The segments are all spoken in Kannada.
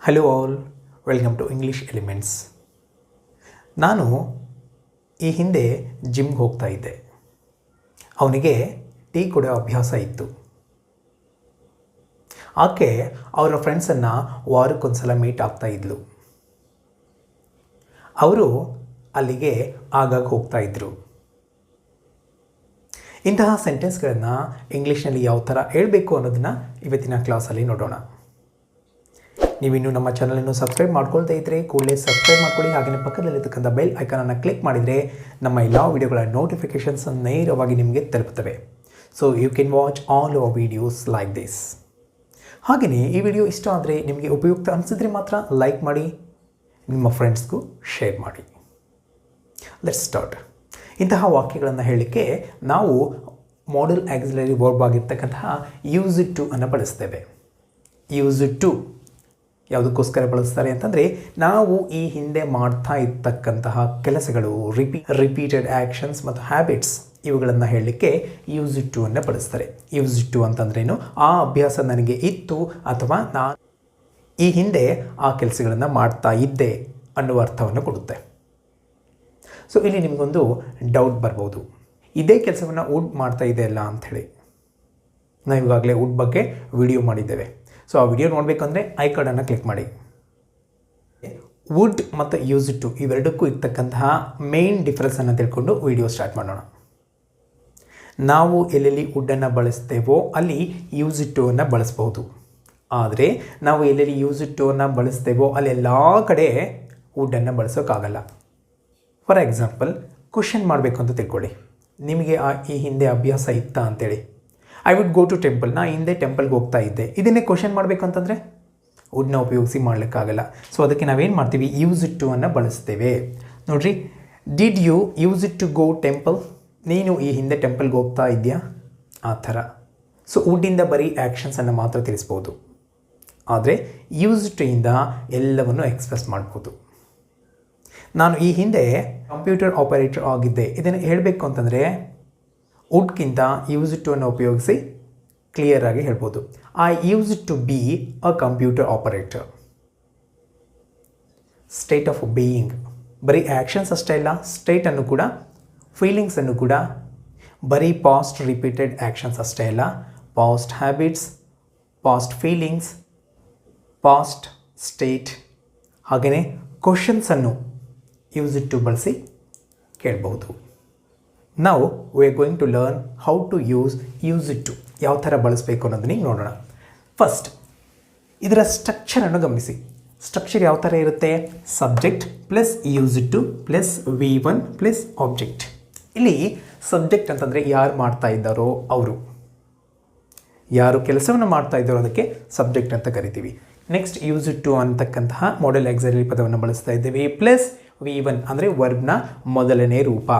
Hello all, welcome to English elements. ನಾನು ಈ ಹಿಂದೆ ಜಿಮ್ಗೆ ಹೋಗ್ತಾ ಇದ್ದೆ. ಅವನಿಗೆ ಟೀ ಕೊಡೋ ಅಭ್ಯಾಸ ಇತ್ತು. ಆಕೆ ಅವರ ಫ್ರೆಂಡ್ಸನ್ನು ವಾರಕ್ಕೊಂದ್ಸಲ ಮೀಟ್ ಆಗ್ತಾ ಇದ್ಲು. ಅವರು ಅಲ್ಲಿಗೆ ಆಗಾಗ ಹೋಗ್ತಾ ಇದ್ದರು. ಇಂತಹ ಸೆಂಟೆನ್ಸ್ಗಳನ್ನು ಇಂಗ್ಲೀಷ್ನಲ್ಲಿ ಯಾವ ಥರ ಹೇಳಬೇಕು ಅನ್ನೋದನ್ನು ಇವತ್ತಿನ ಕ್ಲಾಸಲ್ಲಿ ನೋಡೋಣ. ನೀವಿನ್ನೂ ನಮ್ಮ ಚಾನಲನ್ನು ಸಬ್ಸ್ಕ್ರೈಬ್ ಮಾಡ್ಕೊಳ್ತಾ ಇದ್ದರೆ ಕೂಡಲೇ ಸಬ್ಸ್ಕ್ರೈಬ್ ಮಾಡ್ಕೊಳ್ಳಿ. ಹಾಗೆಯೇ ಪಕ್ಕದಲ್ಲಿರ್ತಕ್ಕಂಥ ಬೆಲ್ ಐಕಾನನ್ನು ಕ್ಲಿಕ್ ಮಾಡಿದರೆ ನಮ್ಮ ಎಲ್ಲ ವಿಡಿಯೋಗಳ ನೋಟಿಫಿಕೇಷನ್ಸ್ ನೇರವಾಗಿ ನಿಮಗೆ ತಲುಪುತ್ತವೆ. So you can watch all our videos like this. ಹಾಗೆಯೇ ಈ ವಿಡಿಯೋ ಇಷ್ಟ ಆದರೆ, ನಿಮಗೆ ಉಪಯುಕ್ತ ಅನಿಸಿದ್ರೆ ಮಾತ್ರ ಲೈಕ್ ಮಾಡಿ, ನಿಮ್ಮ ಫ್ರೆಂಡ್ಸ್ಗೂ ಶೇರ್ ಮಾಡಿ. Let's start. ಇಂತಹ ವಾಕ್ಯಗಳನ್ನು ಹೇಳಲಿಕ್ಕೆ ನಾವು ಮಾಡಲ್ ಆಕ್ಸಿಲರಿ ವರ್ಬ್ ಆಗಿರ್ತಕ್ಕಂತಹ ಯೂಸ್ ಇಟ್ ಟು ಅನ್ನು ಬಳಸ್ತೇವೆ. ಯೂಸ್ ಇಟ್ ಟು ಯಾವುದಕ್ಕೋಸ್ಕರ ಬಳಸ್ತಾರೆ ಅಂತಂದರೆ, ನಾವು ಈ ಹಿಂದೆ ಮಾಡ್ತಾ ಇರ್ತಕ್ಕಂತಹ ಕೆಲಸಗಳು, ರಿಪೀಟೆಡ್ ಆ್ಯಕ್ಷನ್ಸ್ ಮತ್ತು ಹ್ಯಾಬಿಟ್ಸ್, ಇವುಗಳನ್ನು ಹೇಳಲಿಕ್ಕೆ ಯೂಸ್ ಇಟ್ ಟು ಅನ್ನು ಬಳಸ್ತಾರೆ. ಯೂಸ್ ಇಟ್ ಟು ಅಂತಂದ್ರೇನು? ಆ ಅಭ್ಯಾಸ ನನಗೆ ಇತ್ತು ಅಥವಾ ನಾನು ಈ ಹಿಂದೆ ಆ ಕೆಲಸಗಳನ್ನು ಮಾಡ್ತಾ ಇದ್ದೆ ಅನ್ನುವ ಅರ್ಥವನ್ನು ಕೊಡುತ್ತೆ. ಸೊ ಇಲ್ಲಿ ನಿಮಗೊಂದು ಡೌಟ್ ಬರ್ಬೋದು, ಇದೇ ಕೆಲಸವನ್ನು ವುಡ್ ಮಾಡ್ತಾ ಇದೆ ಅಲ್ಲ ಅಂಥೇಳಿ. ನಾವು ಈಗಾಗಲೇ ವುಡ್ ಬಗ್ಗೆ ವಿಡಿಯೋ ಮಾಡಿದ್ದೇವೆ. ಸೊ ಆ ವಿಡಿಯೋ ನೋಡಬೇಕಂದ್ರೆ ಐ ಕಾರ್ಡನ್ನು ಕ್ಲಿಕ್ ಮಾಡಿ. ವುಡ್ ಮತ್ತು ಯೂಸ್ ಇಟ್ ಟು ಇವೆರಡಕ್ಕೂ ಇರ್ತಕ್ಕಂತಹ ಮೇನ್ ಡಿಫ್ರೆನ್ಸನ್ನು ತಿಳ್ಕೊಂಡು ವಿಡಿಯೋ ಸ್ಟಾರ್ಟ್ ಮಾಡೋಣ. ನಾವು ಎಲ್ಲೆಲ್ಲಿ ವುಡ್ಡನ್ನು ಬಳಸ್ತೇವೋ ಅಲ್ಲಿ ಯೂಸ್ ಇಟ್ ಟು ಅನ್ನು ಬಳಸ್ಬೋದು. ಆದರೆ ನಾವು ಎಲ್ಲೆಲ್ಲಿ ಯೂಸ್ ಇಟ್ ಟು ಅನ್ನು ಬಳಸ್ತೇವೋ ಅಲ್ಲೆಲ್ಲ ಕಡೆ ವುಡ್ಡನ್ನು ಬಳಸೋಕ್ಕಾಗಲ್ಲ. ಫಾರ್ ಎಕ್ಸಾಂಪಲ್, ಕ್ವಶನ್ ಮಾಡಬೇಕು ಅಂತ ತಿಳ್ಕೊಳ್ಳಿ. ನಿಮಗೆ ಈ ಹಿಂದೆ ಅಭ್ಯಾಸ ಇತ್ತಾ ಅಂತೇಳಿ. I would go to temple. ನಾ ಹಿಂದೆ ಟೆಂಪಲ್ಗೆ ಹೋಗ್ತಾ ಇದ್ದೆ. ಇದನ್ನೇ ಕ್ವಶನ್ ಮಾಡಬೇಕು ಅಂತಂದರೆ ವುಡ್ನ ಉಪಯೋಗಿಸಿ ಮಾಡಲಿಕ್ಕಾಗಲ್ಲ. ಸೊ ಅದಕ್ಕೆ ನಾವೇನು ಮಾಡ್ತೀವಿ? ಯೂಸ್ ಇಟ್ ಟು ಅನ್ನು ಬಳಸ್ತೇವೆ. ನೋಡಿರಿ, did you use it to go temple? ನೀನು ಈ ಹಿಂದೆ ಟೆಂಪಲ್ಗೆ ಹೋಗ್ತಾ ಇದೆಯಾ? ಆ ಥರ. ಸೊ ವುಡ್ಡಿಂದ ಬರೀ ಆ್ಯಕ್ಷನ್ಸನ್ನು ಮಾತ್ರ ತಿಳಿಸ್ಬೋದು. ಆದರೆ ಯೂಸ್ ಇಟ್ ಟು ಇಂದ ಎಲ್ಲವನ್ನು ಎಕ್ಸ್ಪ್ರೆಸ್ ಮಾಡ್ಬೋದು. ನಾನು ಈ ಹಿಂದೆ ಕಂಪ್ಯೂಟರ್ ಆಪರೇಟರ್ ಆಗಿದ್ದೆ. ಇದನ್ನು ಹೇಳಬೇಕು ಅಂತಂದರೆ ವುಡ್ಗಿಂತ ಯೂಸ್ ಇಟ್ ಟು ಅನ್ನು ಉಪಯೋಗಿಸಿ ಕ್ಲಿಯರಾಗಿ ಹೇಳ್ಬೋದು. I use it to be a computer operator. State of being, ಬರೀ ಆ್ಯಕ್ಷನ್ಸ್ ಅಷ್ಟೇ ಇಲ್ಲ, ಸ್ಟೇಟನ್ನು ಕೂಡ, ಫೀಲಿಂಗ್ಸನ್ನು ಕೂಡ. ಬರೀ ಪಾಸ್ಟ್ ರಿಪೀಟೆಡ್ ಆ್ಯಕ್ಷನ್ಸ್ ಅಷ್ಟೇ ಇಲ್ಲ, past habits, past feelings, past state, ಹಾಗೆಯೇ ಕ್ವಶನ್ಸನ್ನು ಯೂಸ್ ಇಟ್ ಟು ಬಳಸಿ ಕೇಳಬಹುದು. ನಾವು we are going to learn how to use it to, ಯಾವ ಥರ ಬಳಸಬೇಕು ಅನ್ನೋದನ್ನ ನೋಡೋಣ. ಫಸ್ಟ್ ಇದರ ಸ್ಟ್ರಕ್ಚರನ್ನು ಗಮನಿಸಿ. ಸ್ಟ್ರಕ್ಚರ್ ಯಾವ ಥರ ಇರುತ್ತೆ? Subject plus use it to plus V1 plus object. ಇಲ್ಲಿ ಸಬ್ಜೆಕ್ಟ್ ಅಂತಂದರೆ ಯಾರು ಮಾಡ್ತಾ ಇದ್ದಾರೋ ಅವರು, ಯಾರು ಕೆಲಸವನ್ನು ಮಾಡ್ತಾ ಇದ್ದಾರೋ ಅದಕ್ಕೆ ಸಬ್ಜೆಕ್ಟ್ ಅಂತ ಕರಿತೀವಿ. ನೆಕ್ಸ್ಟ್ ಯೂಸ್ ಇಟ್ ಟು ಅಂತಕ್ಕಂತಹ ಮಾಡೆಲ್ ಆಕ್ಸಿಲರಿ ಪದವನ್ನು ಬಳಸ್ತಾ ಇದ್ದೇವೆ. ಪ್ಲಸ್ V1 ಅಂದರೆ ವರ್ಬ್ನ ಮೊದಲನೇ ರೂಪ.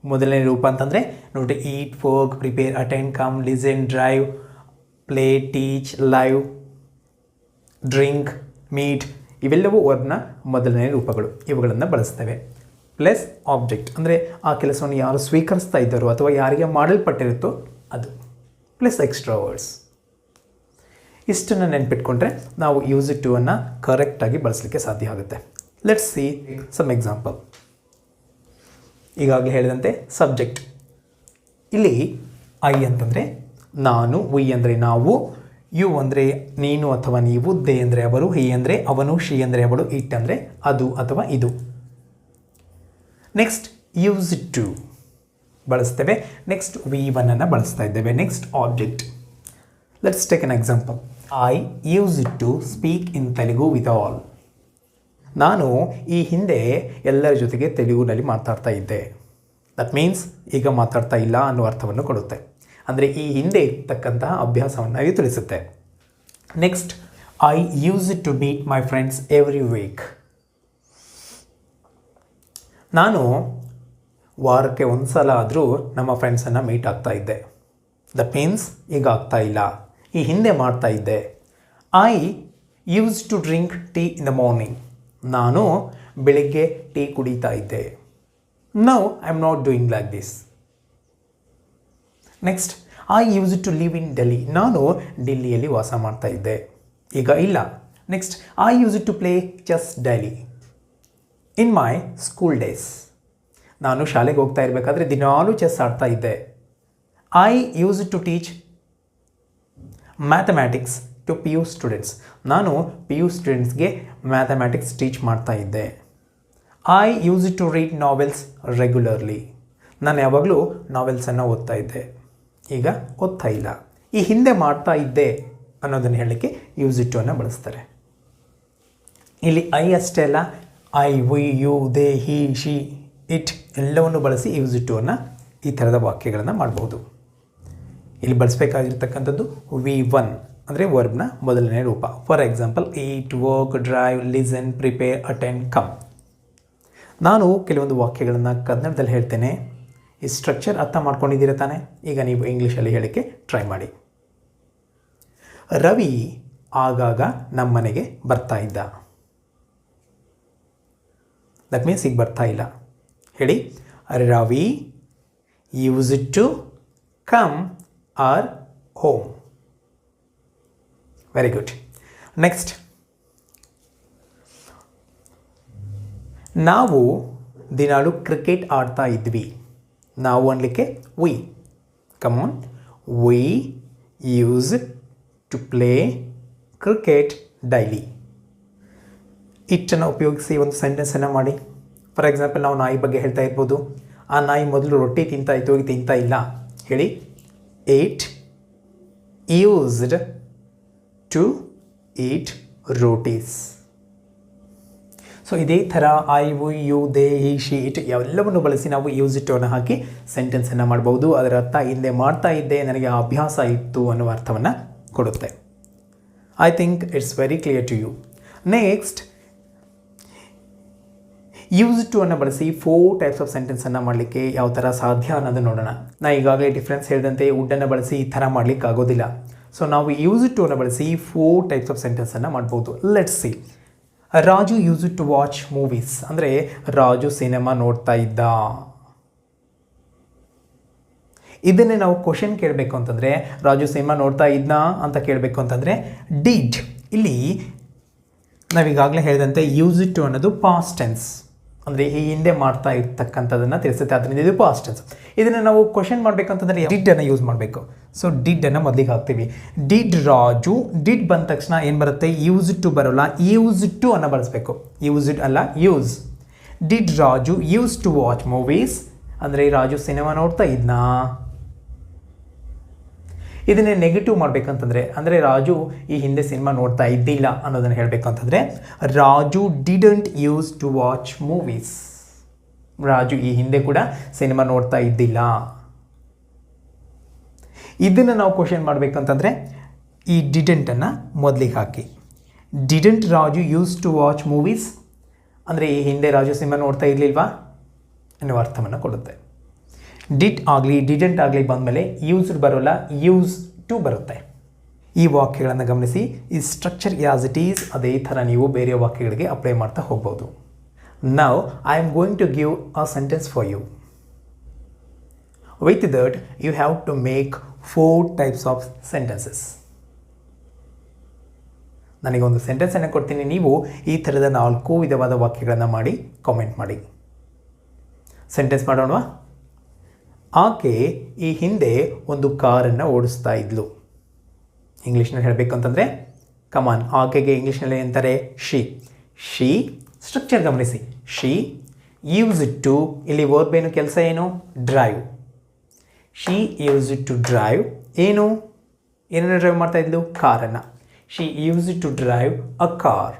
ಮೊದಲನೇ ರೂಪ ಅಂತಂದರೆ ನೋಡಿ, eat, work, prepare, attend, come, listen, drive, play, teach, live, drink, meet, ಇವೆಲ್ಲವೂ ವರ್ಬ್ನ ಮೊದಲನೇ ರೂಪಗಳು. ಇವುಗಳನ್ನು ಬಳಸ್ತೇವೆ. ಪ್ಲಸ್ ಆಬ್ಜೆಕ್ಟ್ ಅಂದರೆ ಆ ಕೆಲಸವನ್ನು ಯಾರು ಸ್ವೀಕರಿಸ್ತಾ ಇದ್ದಾರೋ ಅಥವಾ ಯಾರಿಗೆ ಮಾಡಲ್ಪಟ್ಟಿರುತ್ತೋ ಅದು. Plus extra words. ಇಷ್ಟನ್ನು ನೆನ್ಪಿಟ್ಕೊಂಡ್ರೆ ನಾವು ಯೂಸ್ ಇಟ್ ಟು ಅನ್ನು ಕರೆಕ್ಟಾಗಿ ಬಳಸಲಿಕ್ಕೆ ಸಾಧ್ಯ ಆಗುತ್ತೆ. Let's see some example. ಈಗಾಗಲೇ ಹೇಳಿದಂತೆ ಸಬ್ಜೆಕ್ಟ್. ಇಲ್ಲಿ ಐ ಅಂತಂದರೆ ನಾನು, ವಿ ಅಂದರೆ ನಾವು, ಯು ಅಂದರೆ ನೀನು ಅಥವಾ ನೀವು, ದೇ ಅಂದರೆ ಅವರು, ಹಿ ಅಂದರೆ ಅವನು, ಶಿ ಅಂದರೆ ಅವಳು, ಇಟ್ ಅಂದರೆ ಅದು ಅಥವಾ ಇದು. ನೆಕ್ಸ್ಟ್ ಯೂಸ್ ಇಟ್ ಟು ಬಳಸ್ತೇವೆ. ನೆಕ್ಸ್ಟ್ V1 ಅನ್ನು ಬಳಸ್ತಾ ಇದ್ದೇವೆ. Next object. Let's take an example. I use it to speak in Telugu with all. ನಾನು ಈ ಹಿಂದೆ ಎಲ್ಲರ ಜೊತೆಗೆ ತೆಲುಗುನಲ್ಲಿ ಮಾತಾಡ್ತಾ ಇದ್ದೆ. ದಟ್ ಮೀನ್ಸ್ ಈಗ ಮಾತಾಡ್ತಾ ಇಲ್ಲ ಅನ್ನೋ ಅರ್ಥವನ್ನು ಕೊಡುತ್ತೆ. ಅಂದರೆ ಈ ಹಿಂದೆ ಇರ್ತಕ್ಕಂತಹ ಅಭ್ಯಾಸವನ್ನು ಇದು ತಿಳಿಸುತ್ತೆ. Next I use it to meet my friends every week. ನಾನು ವಾರಕ್ಕೆ ಒಂದು ಸಲ ಆದರೂ ನಮ್ಮ ಫ್ರೆಂಡ್ಸನ್ನು ಮೀಟ್ ಆಗ್ತಾ ಇದ್ದೆ. ದಟ್ ಮೀನ್ಸ್ ಈಗ ಆಗ್ತಾ ಇಲ್ಲ, ಈ ಹಿಂದೆ ಮಾಡ್ತಾ ಇದ್ದೆ. I use to drink tea in the morning. ನಾನು ಬೆಳಿಗ್ಗೆ ಟೀ ಕುಡಿತಾ ಇದ್ದೆ. Now I am not doing like this. Next I use to live in Delhi. ನಾನು ಡೆಲ್ಲಿಯಲ್ಲಿ ವಾಸ ಮಾಡ್ತಾ ಇದ್ದೆ. ಈಗ ಇಲ್ಲ, next I use to play chess daily in my school days. ನಾನು ಶಾಲೆಗೆ ಹೋಗ್ತಾ ಇರಬೇಕಾದ್ರೆ ದಿನಾಲೂ ಚೆಸ್ ಆಡ್ತಾ ಇದ್ದೆ. I use to teach mathematics to P U students. ನಾನು ಪಿ ಯು ಸ್ಟೂಡೆಂಟ್ಸ್ಗೆ ಮ್ಯಾಥಮ್ಯಾಟಿಕ್ಸ್ ಟೀಚ್ ಮಾಡ್ತಾ ಇದ್ದೆ. I use to read novels regularly. ನಾನು ಯಾವಾಗಲೂ ನಾವೆಲ್ಸನ್ನು ಓದ್ತಾ ಇದ್ದೆ. ಈಗ ಓದ್ತಾ ಇಲ್ಲ. ಈ ಹಿಂದೆ ಮಾಡ್ತಾ ಇದ್ದೆ ಅನ್ನೋದನ್ನು ಹೇಳಲಿಕ್ಕೆ ಯೂಸ್ ಟು ಅನ್ನು ಬಳಸ್ತಾರೆ. ಇಲ್ಲಿ ಐ ಅಷ್ಟೇ ಅಲ್ಲ, I, we, you, they, he, she, it ಎಲ್ಲವನ್ನು ಬಳಸಿ ಯೂಸ್ ಟು ಅನ್ನು ಈ ಥರದ ವಾಕ್ಯಗಳನ್ನು ಮಾಡ್ಬೋದು. ಇಲ್ಲಿ ಬಳಸಬೇಕಾಗಿರ್ತಕ್ಕಂಥದ್ದು V1 ಅಂದರೆ ವರ್ಬ್ನ ಮೊದಲನೇ ರೂಪ. For example eat, work, drive, listen, prepare, attend, come. ನಾನು ಕೆಲವೊಂದು ವಾಕ್ಯಗಳನ್ನು ಕನ್ನಡದಲ್ಲಿ ಹೇಳ್ತೇನೆ. ಈ ಸ್ಟ್ರಕ್ಚರ್ ಅರ್ಥ ಮಾಡ್ಕೊಂಡಿದ್ದೀರ ತಾನೆ? ಈಗ ನೀವು ಇಂಗ್ಲೀಷಲ್ಲಿ ಹೇಳೋಕ್ಕೆ ಟ್ರೈ ಮಾಡಿ. ರವಿ ಆಗಾಗ ನಮ್ಮ ಮನೆಗೆ ಬರ್ತಾ ಇದ್ದ. ದಟ್ ಮೀನ್ಸ್ ಈಗ ಬರ್ತಾ ಇಲ್ಲ. ಹೇಳಿ, Ravi use to come are home. Very good. Next, ನಾವು ದಿನಾಲು ಕ್ರಿಕೆಟ್ ಆಡ್ತಾ ಇದ್ವಿ. ನಾವು ಅನ್ಲಿಕ್ಕೆ we. Come on. We use to play cricket daily. ಇಟ್ಟನ್ನು ಉಪಯೋಗಿಸಿ ಒಂದು ಸೆಂಟೆನ್ಸನ್ನು ಮಾಡಿ. ಫಾರ್ ಎಕ್ಸಾಂಪಲ್, ನಾವು ನಾಯಿ ಬಗ್ಗೆ ಹೇಳ್ತಾ ಇರ್ಬೋದು. ಆ ನಾಯಿ ಮೊದಲು ರೊಟ್ಟಿ ತಿಂತಾ ಇತ್ತು, ಈಗ ತಿಂತಾ ಇಲ್ಲ. ಹೇಳಿ, it used to eat rotis. So ಇದೇ ಥರ I, we, you, they, he, she, it ಎಲ್ಲವನ್ನು ಬಳಸಿ ನಾವು ಯೂಸ್ ಇಟ್ ಅನ್ನು ಹಾಕಿ ಸೆಂಟೆನ್ಸನ್ನು ಮಾಡ್ಬೋದು. ಅದರ ಅರ್ಥ ಹಿಂದೆ ಮಾಡ್ತಾ ಇದ್ದೆ, ನನಗೆ ಅಭ್ಯಾಸ ಇತ್ತು ಅನ್ನುವ ಅರ್ಥವನ್ನು ಕೊಡುತ್ತೆ. I think it's very clear to you. Next, use to ಅನ್ನು ಬಳಸಿ 4 ಟೈಪ್ಸ್ ಆಫ್ ಸೆಂಟೆನ್ಸನ್ನು ಮಾಡಲಿಕ್ಕೆ ಯಾವ ಥರ ಸಾಧ್ಯ ಅನ್ನೋದು ನೋಡೋಣ. ನಾ ಈಗಾಗಲೇ ಡಿಫ್ರೆನ್ಸ್ ಹೇಳಿದಂತೆ ವುಡ್ಡನ್ನು ಬಳಸಿ ಈ ಥರ ಮಾಡಲಿಕ್ಕೆ ಆಗೋದಿಲ್ಲ. ಸೊ ನಾವು ಯೂಸ್ ಟು ಅನ್ನು ಬಳಸಿ 4 ಟೈಪ್ಸ್ ಆಫ್ ಸೆಂಟೆನ್ಸನ್ನು ಮಾಡ್ಬೋದು. Let's see. Raju use to watch movies ಅಂದರೆ ರಾಜು ಸಿನಿಮಾ ನೋಡ್ತಾ ಇದ್ದ. ಇದನ್ನೇ ನಾವು ಕ್ವಶನ್ ಕೇಳಬೇಕು ಅಂತಂದರೆ, ರಾಜು ಸಿನಿಮಾ ನೋಡ್ತಾ ಇದ್ನಾ ಅಂತ ಕೇಳಬೇಕು ಅಂತಂದರೆ ಡಿಡ್. ಇಲ್ಲಿ ನಾವೀಗಾಗಲೇ ಹೇಳಿದಂತೆ ಯೂಸ್ ಟು ಅನ್ನೋದು ಪಾಸ್ಟ್ ಟೆನ್ಸ್, ಅಂದರೆ ಈ ಹಿಂದೆ ಮಾಡ್ತಾ ಇರ್ತಕ್ಕಂಥದ್ದನ್ನು ತಿಳಿಸುತ್ತೆ. ಅದರಿಂದ ಇದು ಪಾಸ್ಟ್ ಟೆನ್ಸ್. ಇದನ್ನು ನಾವು ಕ್ವಶನ್ ಮಾಡಬೇಕಂತಂದರೆ ಡಿಡ್ ಅನ್ನು ಯೂಸ್ ಮಾಡಬೇಕು. ಸೊ ಡಿಡ್ ಅನ್ನು ಮೊದಲಿಗೆ ಹಾಕ್ತೀವಿ. ಡಿಡ್ ರಾಜು. ಡಿಡ್ ಬಂದ ತಕ್ಷಣ ಏನು ಬರುತ್ತೆ? ಯೂಸ್ ಟು ಬರೋಲ್ಲ, ಯೂಸ್ ಟು ಅನ್ನು ಬಳಸಬೇಕು. ಯೂಸ್ಡ್ ಅಲ್ಲ, use. Did Raju use to watch movies ಅಂದರೆ ರಾಜು ಸಿನಿಮಾ ನೋಡ್ತಾ ಇದ್ನಾ. ಇದನ್ನೇ ನೆಗೆಟಿವ್ ಮಾಡಬೇಕಂತಂದರೆ, ಅಂದರೆ ರಾಜು ಈ ಹಿಂದೆ ಸಿನಿಮಾ ನೋಡ್ತಾ ಇದ್ದಿಲ್ಲ ಅನ್ನೋದನ್ನು ಹೇಳಬೇಕಂತಂದರೆ Raju didn't use to watch movies. Raju ಈ ಹಿಂದೆ ಕೂಡ ಸಿನಿಮಾ ನೋಡ್ತಾ ಇದ್ದಿಲ್ಲ. ಇದನ್ನು ನಾವು ಕ್ವಶನ್ ಮಾಡಬೇಕಂತಂದರೆ ಈ ಡಿಡೆಂಟನ್ನು ಮೊದಲಿಗೆ ಹಾಕಿ. Didn't Raju use to watch movies ಅಂದರೆ ಈ ಹಿಂದೆ ರಾಜು ಸಿನಿಮಾ ನೋಡ್ತಾ ಇರಲಿಲ್ವಾ ಎನ್ನುವ ಅರ್ಥವನ್ನು ಕೊಡುತ್ತೆ. ಡಿಡ್ ಆಗಲಿ ಡಿಡೆಂಟ್ ಆಗಲಿ ಬಂದಮೇಲೆ ಯೂಸ್ಡ್ ಬರೋಲ್ಲ, ಯೂಸ್ ಟು ಬರುತ್ತೆ. ಈ ವಾಕ್ಯಗಳನ್ನು ಗಮನಿಸಿ. ಈ ಸ್ಟ್ರಕ್ಚರ್ ಆಸ್ ಇಟ್ ಈಸ್ ಅದೇ ಥರ ನೀವು ಬೇರೆ ವಾಕ್ಯಗಳಿಗೆ ಅಪ್ಲೈ ಮಾಡ್ತಾ ಹೋಗ್ಬೋದು. Now I am going to give a sentence for you. With that you have to make 4 types of sentences. ನನಗೊಂದು ಸೆಂಟೆನ್ಸನ್ನು ಕೊಡ್ತೀನಿ, ನೀವು ಈ ಥರದ 4 ವಿಧವಾದ ವಾಕ್ಯಗಳನ್ನು ಮಾಡಿ ಕಾಮೆಂಟ್ ಮಾಡಿ. ಸೆಂಟೆನ್ಸ್ ಮಾಡೋಣವಾ? ಆಕೆ ಈ ಹಿಂದೆ ಒಂದು ಕಾರನ್ನು ಓಡಿಸ್ತಾ ಇದ್ಲು. ಇಂಗ್ಲೀಷ್ನಲ್ಲಿ ಹೇಳಬೇಕು ಅಂತಂದರೆ ಕಮಾನ್. ಆಕೆಗೆ ಇಂಗ್ಲೀಷ್ನಲ್ಲಿ ಅಂತಾರೆ ಶಿ. ಶಿ ಸ್ಟ್ರಕ್ಚರ್ ಗಮನಿಸಿ. ಶಿ ಯೂಸ್ ಟು, ಇಲ್ಲಿ ವರ್ಬ್ ಏನು, ಕೆಲಸ ಏನು? Drive. She use to drive. ಏನನ್ನು ಡ್ರೈವ್ ಮಾಡ್ತಾ ಇದ್ಲು? ಕಾರನ್ನು. She use to drive a car.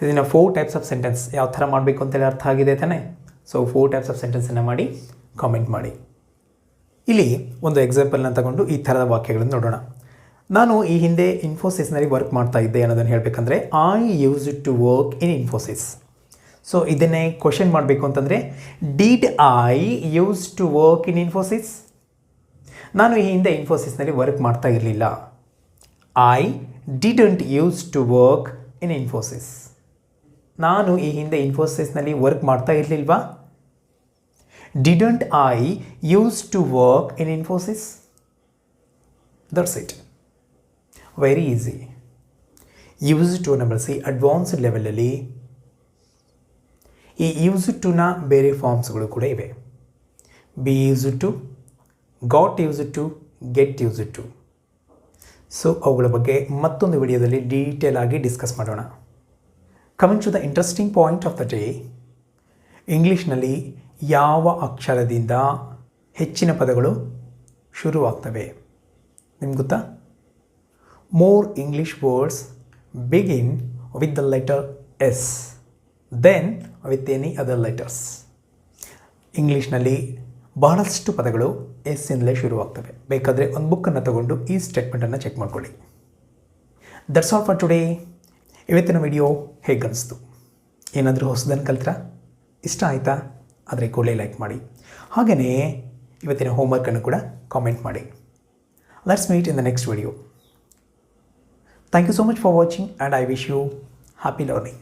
ಇದನ್ನು 4 ಟೈಪ್ಸ್ ಆಫ್ ಸೆಂಟೆನ್ಸ್ ಯಾವ ಥರ ಮಾಡಬೇಕು ಅಂತೇಳಿ ಅರ್ಥ ಆಗಿದೆ ತಾನೆ? ಸೊ 4 ಟೈಪ್ಸ್ ಆಫ್ ಸೆಂಟೆನ್ಸನ್ನು ಮಾಡಿ ಕಾಮೆಂಟ್ ಮಾಡಿ. ಇಲ್ಲಿ ಒಂದು ಎಕ್ಸಾಂಪಲ್ನ ತಗೊಂಡು ಈ ಥರದ ವಾಕ್ಯಗಳನ್ನು ನೋಡೋಣ. ನಾನು ಈ ಹಿಂದೆ ಇನ್ಫೋಸಿಸ್ನಲ್ಲಿ ವರ್ಕ್ ಮಾಡ್ತಾ ಇದ್ದೆ ಅನ್ನೋದನ್ನು ಹೇಳಬೇಕಂದ್ರೆ I use to work in Infosys. So ಇದನ್ನೇ ಕ್ವಶನ್ ಮಾಡಬೇಕು ಅಂತಂದರೆ did I use to work in Infosys. ನಾನು ಈ ಹಿಂದೆ ಇನ್ಫೋಸಿಸ್ನಲ್ಲಿ ವರ್ಕ್ ಮಾಡ್ತಾ ಇರಲಿಲ್ಲ. I didn't use to work in Infosys. ನಾನು ಈ ಹಿಂದೆ ಇನ್ಫೋಸಿಸ್ನಲ್ಲಿ ವರ್ಕ್ ಮಾಡ್ತಾ ಇರಲಿಲ್ವಾ? Didn't I use to work in Infosys. That's it. Very easy. Use ಟುನ ಬಳಸಿ ಅಡ್ವಾನ್ಸ್ಡ್ ಲೆವೆಲಲ್ಲಿ ಈ ಯೂಸ್ ಟುನ ಬೇರೆ ಫಾರ್ಮ್ಸ್ಗಳು ಕೂಡ ಇವೆ. Be use to, got use to, get use to. So ಅವುಗಳ ಬಗ್ಗೆ ಮತ್ತೊಂದು ವಿಡಿಯೋದಲ್ಲಿ ಡೀಟೇಲ್ ಆಗಿ ಡಿಸ್ಕಸ್ ಮಾಡೋಣ. Coming to the interesting point of the day, ಇಂಗ್ಲೀಷ್ನಲ್ಲಿ ಯಾವ ಅಕ್ಷರದಿಂದ ಹೆಚ್ಚಿನ ಪದಗಳು ಶುರುವಾಗ್ತವೆ ನಿಮ್ಗೆ ಗೊತ್ತಾ? More English words begin with the letter S then with any other letters. ಇಂಗ್ಲೀಷ್ನಲ್ಲಿ ಬಹಳಷ್ಟು ಪದಗಳು ಎಸ್ ಇಂದಲೇ ಶುರುವಾಗ್ತವೆ. ಬೇಕಾದರೆ ಒಂದು ಬುಕ್ಕನ್ನು ತಗೊಂಡು ಈ ಸ್ಟೇಟ್ಮೆಂಟನ್ನು ಚೆಕ್ ಮಾಡ್ಕೊಳ್ಳಿ. That's all for today. ಇವತ್ತಿನ ವಿಡಿಯೋ ಹೇಗೆ ಅನಿಸ್ತು? ಏನಾದರೂ ಹೊಸದನ್ನು ಕಲ್ತ್ರಾ? ಇಷ್ಟ ಆಯಿತಾ? ಆದರೆ ಕೂಡಲೇ ಲೈಕ್ ಮಾಡಿ. ಹಾಗೆಯೇ ಇವತ್ತಿನ ಹೋಮ್ವರ್ಕನ್ನು ಕೂಡ ಕಾಮೆಂಟ್ ಮಾಡಿ. Let's meet in the next video. Thank you so much for watching and I wish you happy learning.